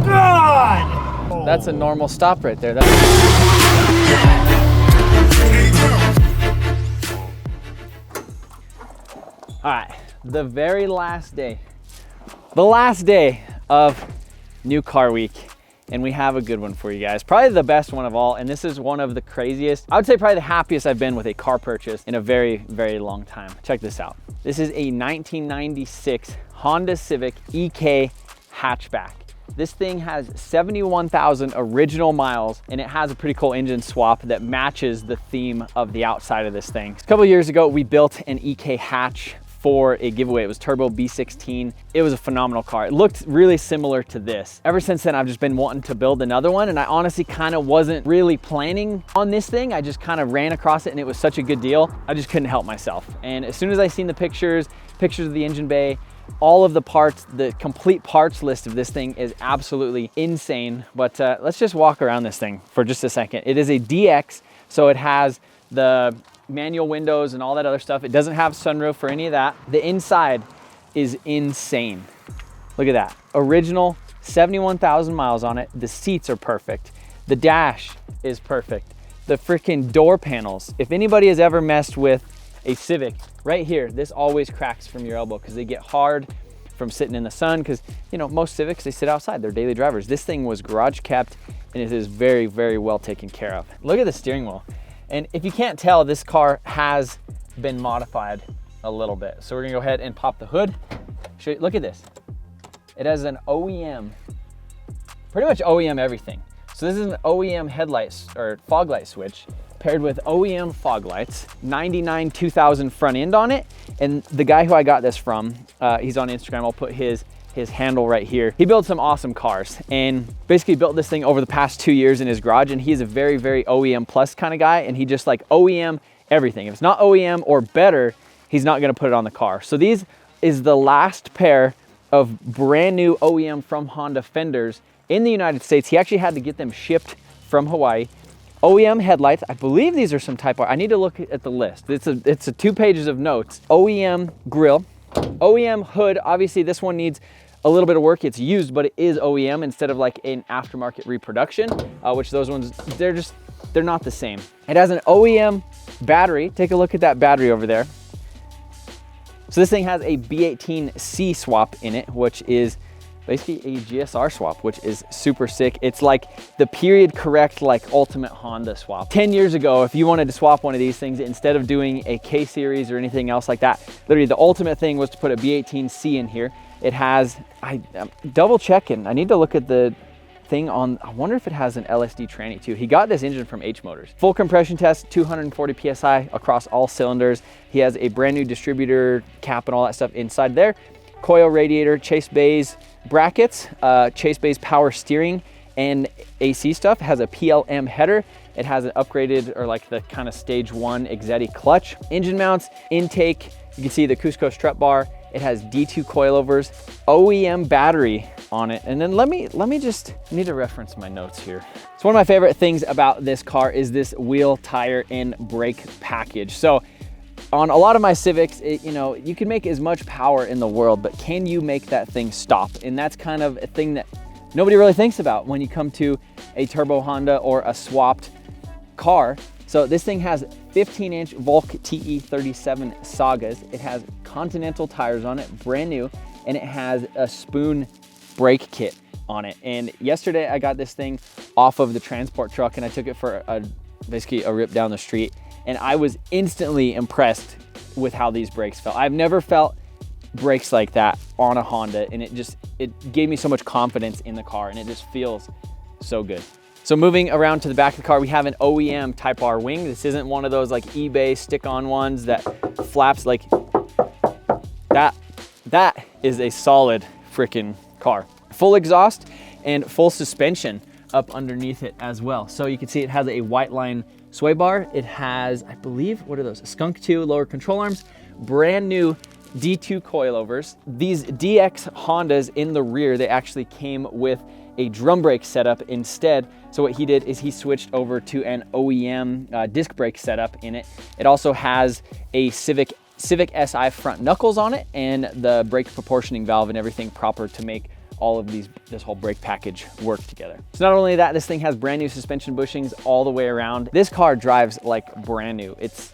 God! That's a normal stop right there. All right, the very last day. The last day of new car week. And we have a good one for you guys. Probably the best one of all. And this is one of the craziest, I would say probably the happiest I've been with a car purchase in a very, very long time. Check this out. This is a 1996 Honda Civic Ek Hatchback. This thing has 71,000 original miles, and it has a pretty cool engine swap that matches the theme of the outside of this thing. A couple of years ago, we built an Ek Hatch for a giveaway. It was turbo B16. It was a phenomenal car. It looked really similar to this. Ever since then, I've just been wanting to build another one, and I honestly kind of wasn't really planning on this thing. I just kind of ran across it, and it was such a good deal. I just couldn't help myself. And as soon as I seen the pictures of the engine bay, all of the parts, the complete parts list of this thing is absolutely insane. But let's just walk around this thing for just a second. It is a DX, so it has the manual windows and all that other stuff. It doesn't have sunroof or any of that. The inside is insane. Look at that. Original, 71,000 miles on it. The seats are perfect. The dash is perfect. The freaking door panels. If anybody has ever messed with a Civic, right here, this always cracks from your elbow because they get hard from sitting in the sun, because you know most Civics, they sit outside, they're daily drivers. This thing was garage kept, and it is very, very well taken care of. Look at the steering wheel. And if you can't tell, this car has been modified a little bit. So we're gonna go ahead and pop the hood. Show you, look at this. It has an OEM, pretty much OEM everything. So this is an OEM headlights or fog light switch paired with OEM fog lights, 99 2000 front end on it. And the guy who I got this from, he's on Instagram. I'll put his handle right here. He builds some awesome cars and basically built this thing over the past 2 years in his garage. And he's a very, very OEM plus kind of guy. And he just like OEM everything. If it's not OEM or better, he's not gonna put it on the car. So these is the last pair of brand new OEM from Honda fenders in the United States. He actually had to get them shipped from Hawaii. OEM headlights, I believe these are some Type R. I need to look at the list. It's a 2 pages of notes. OEM grille, OEM hood. Obviously this one needs a little bit of work. It's used, but it is OEM instead of like an aftermarket reproduction, which those ones, they're not the same. It has an OEM battery. Take a look at that battery over there. So this thing has a B18C swap in it, which is basically a GSR swap, which is super sick. It's like the period correct, like ultimate Honda swap. 10 years ago, if you wanted to swap one of these things, instead of doing a K series or anything else like that, literally the ultimate thing was to put a B18C in here. It has, I'm double checking. I need to look at the thing on, I wonder if it has an LSD tranny too. He got this engine from H Motors. Full compression test, 240 PSI across all cylinders. He has a brand new distributor cap and all that stuff inside there. Coil radiator, Chase Bays brackets, Chase Bays power steering and AC stuff. It has a PLM header. It has an upgraded or like the kind of stage 1 Exetti clutch. Engine mounts, intake, you can see the Cusco strut bar. It has D2 coilovers, OEM battery on it. And then let me just, I need to reference my notes here. So one of my favorite things about this car is this wheel, tire, and brake package. So on a lot of my Civics, you know, you can make as much power in the world, but can you make that thing stop? And that's kind of a thing that nobody really thinks about when you come to a turbo Honda or a swapped car. So this thing has 15-inch Volk TE37 Sagas. It has Continental tires on it, brand new, and it has a spoon brake kit on it. And yesterday I got this thing off of the transport truck and I took it for basically a rip down the street. And I was instantly impressed with how these brakes felt. I've never felt brakes like that on a Honda, and it gave me so much confidence in the car, and it just feels so good. So moving around to the back of the car, we have an OEM Type R wing. This isn't one of those like eBay stick-on ones that flaps like that. That is a solid freaking car. Full exhaust and full suspension up underneath it as well. So you can see it has a white line sway bar. It has, I believe, what are those? Skunk 2 lower control arms, brand new D2 coilovers. These DX Hondas in the rear, they actually came with a drum brake setup instead. So what he did is he switched over to an OEM disc brake setup in it. It also has a Civic SI front knuckles on it and the brake proportioning valve and everything proper to make all of this whole brake package work together. So not only that, this thing has brand new suspension bushings all the way around. This car drives like brand new. It's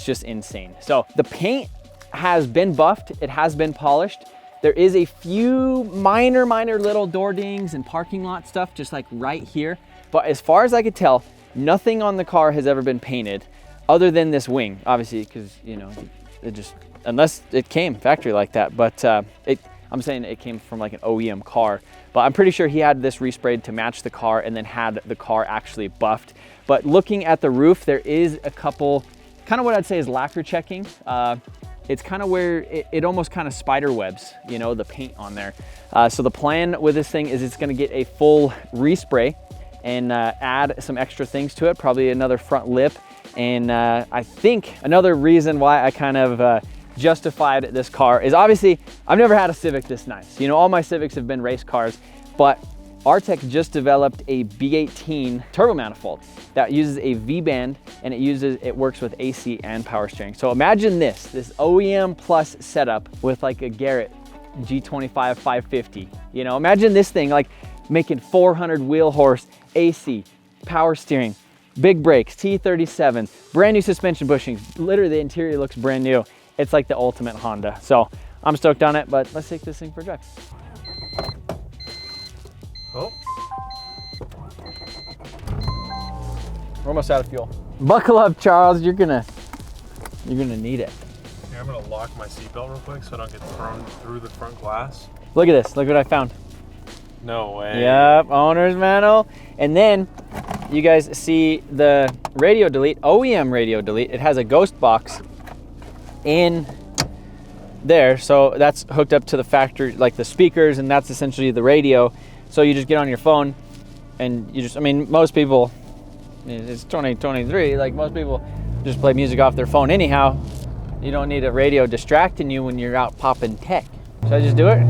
just insane. So the paint has been buffed. It has been polished. There is a few minor little door dings and parking lot stuff just like right here. But as far as I could tell, nothing on the car has ever been painted other than this wing, obviously, because, you know, it just, unless it came factory like that. But I'm saying it came from like an OEM car, but I'm pretty sure he had this resprayed to match the car and then had the car actually buffed. But looking at the roof, there is a couple, kind of what I'd say is lacquer checking. It's kind of where it almost kind of spider webs, you know, the paint on there. So the plan with this thing is it's gonna get a full respray and add some extra things to it, probably another front lip. And I think another reason why I kind of justified this car is obviously I've never had a Civic this nice. You know, all my Civics have been race cars, but Vtec just developed a B18 turbo manifold that uses a V-band, and it works with AC and power steering. So imagine this OEM plus setup with like a Garrett G25 550. You know, imagine this thing like making 400 wheel horse, AC, power steering, big brakes, T37, brand new suspension bushings. Literally the interior looks brand new. It's like the ultimate Honda. So I'm stoked on it, but let's take this thing for a drive. Oh. We're almost out of fuel. Buckle up, Charles. You're gonna need it. Here, I'm gonna lock my seatbelt real quick so I don't get thrown through the front glass. Look at this. Look what I found. No way. Yep, owner's manual. And then you guys see the radio delete, OEM radio delete. It has a ghost box in there. So that's hooked up to the factory, like the speakers, and that's essentially the radio. So you just get on your phone and you just, I mean, most people, it's 2023, like most people just play music off their phone anyhow. You don't need a radio distracting you when you're out popping tech. Should I just do it?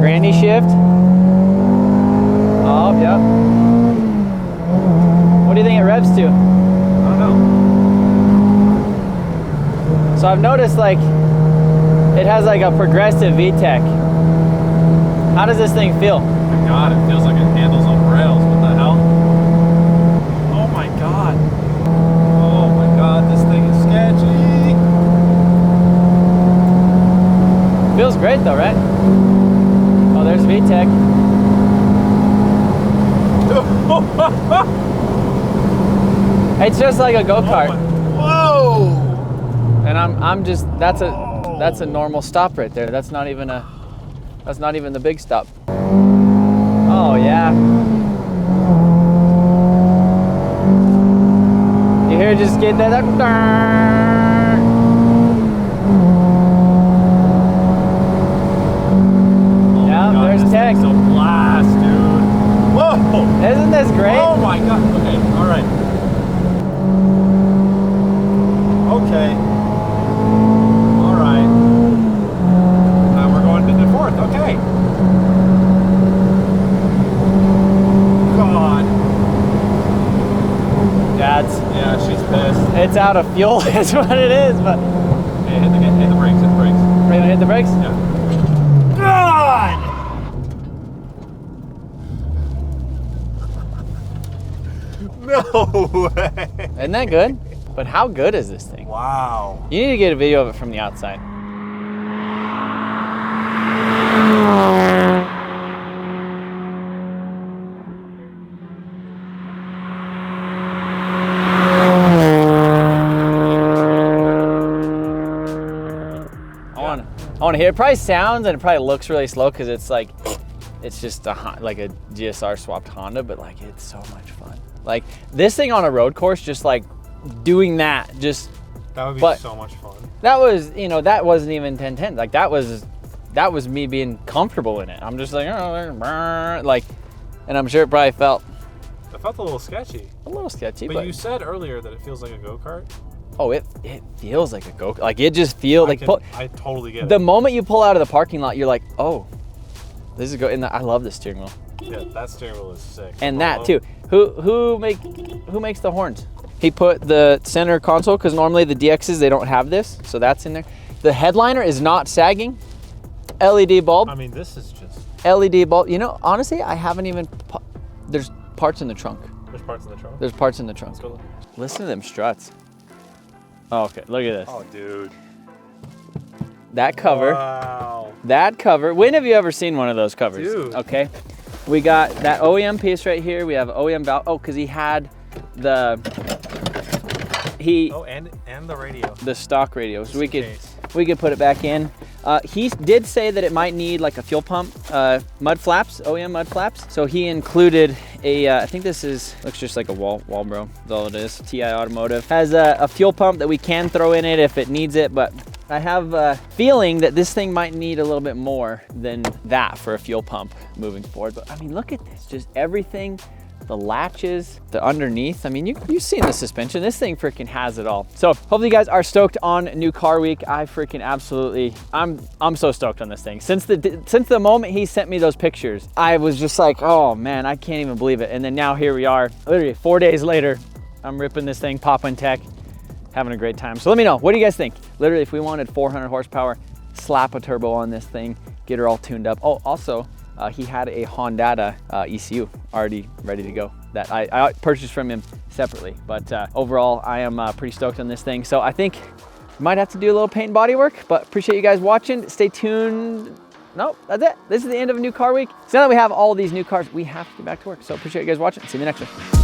Granny shift. Oh, yep. What do you think it revs to? I don't know. So I've noticed like it has like a progressive Vtec. How does this thing feel? Oh my God, it feels like it handles on rails. What the hell? Oh my God. Oh my God, this thing is sketchy. Feels great though, right? Oh, there's Vtec. It's just like a go-kart. Oh whoa! And I'm just, that's a normal stop right there. That's not even the big stop. Oh yeah. You hear it just get that. Yeah, there's tech. It's a blast, dude. Whoa! Isn't this great? Oh my God. Okay, all right. Okay. All right. Now we're going to the fourth. Okay. God. Yeah, she's pissed. it's out of fuel is what it is, but. Hey, hit the brakes, hit the brakes. Are you gonna hit the brakes? Yeah. God! No way. Isn't that good? But how good is this thing? Wow. You need to get a video of it from the outside. I want to hear it. Probably sounds and it probably looks really slow because it's like, it's just like a GSR swapped Honda, but like it's so much fun. Like this thing on a road course, just like doing that, just. That would be so much fun. That was, you know, that wasn't even 1010. Like that was me being comfortable in it. I'm just like, like, and I'm sure it probably felt. It felt a little sketchy. A little sketchy, but you said earlier that it feels like a go-kart. Oh, it feels like a go-kart. Like it just feels like. I totally get it. The moment you pull out of the parking lot, you're like, oh, this is good. And I love the steering wheel. Yeah, that steering wheel is sick. And that too. Who makes the horns? He put the center console because normally the DXs they don't have this, so that's in there. The headliner is not sagging. LED bulb. I mean, this is just... LED bulb. You know, honestly, I haven't even... There's parts in the trunk. There's parts in the trunk? There's parts in the trunk. Let's go look. Listen to them struts. Oh, okay, look at this. Oh, dude. That cover. Wow. That cover. When have you ever seen one of those covers? Dude. Okay. We got that OEM piece right here. We have OEM valve. Oh, because he had the... Oh, and the radio. The stock radio. So we could case. put it back in. He did say that it might need like a fuel pump, mud flaps, OEM mud flaps. So he included a, I think this is, looks just like a Walbro, that's all it is. TI Automotive. Has a fuel pump that we can throw in it if it needs it, but I have a feeling that this thing might need a little bit more than that for a fuel pump moving forward. But I mean, look at this, just everything. The latches, the underneath. I mean, you've seen the suspension. This thing freaking has it all. So hopefully you guys are stoked on New Car Week. I freaking absolutely, I'm so stoked on this thing. Since the moment he sent me those pictures, I was just like, oh man, I can't even believe it. And then now here we are, literally 4 days later, I'm ripping this thing, popping tech, having a great time. So let me know, what do you guys think? Literally, if we wanted 400 horsepower, slap a turbo on this thing, get her all tuned up. Oh, also, he had a Honda ECU already ready to go that I purchased from him separately. But overall, I am pretty stoked on this thing. So I think might have to do a little paint and body work, but appreciate you guys watching. Stay tuned. Nope, that's it. This is the end of a New Car Week. So now that we have all these new cars, we have to get back to work. So appreciate you guys watching. See you in the next one.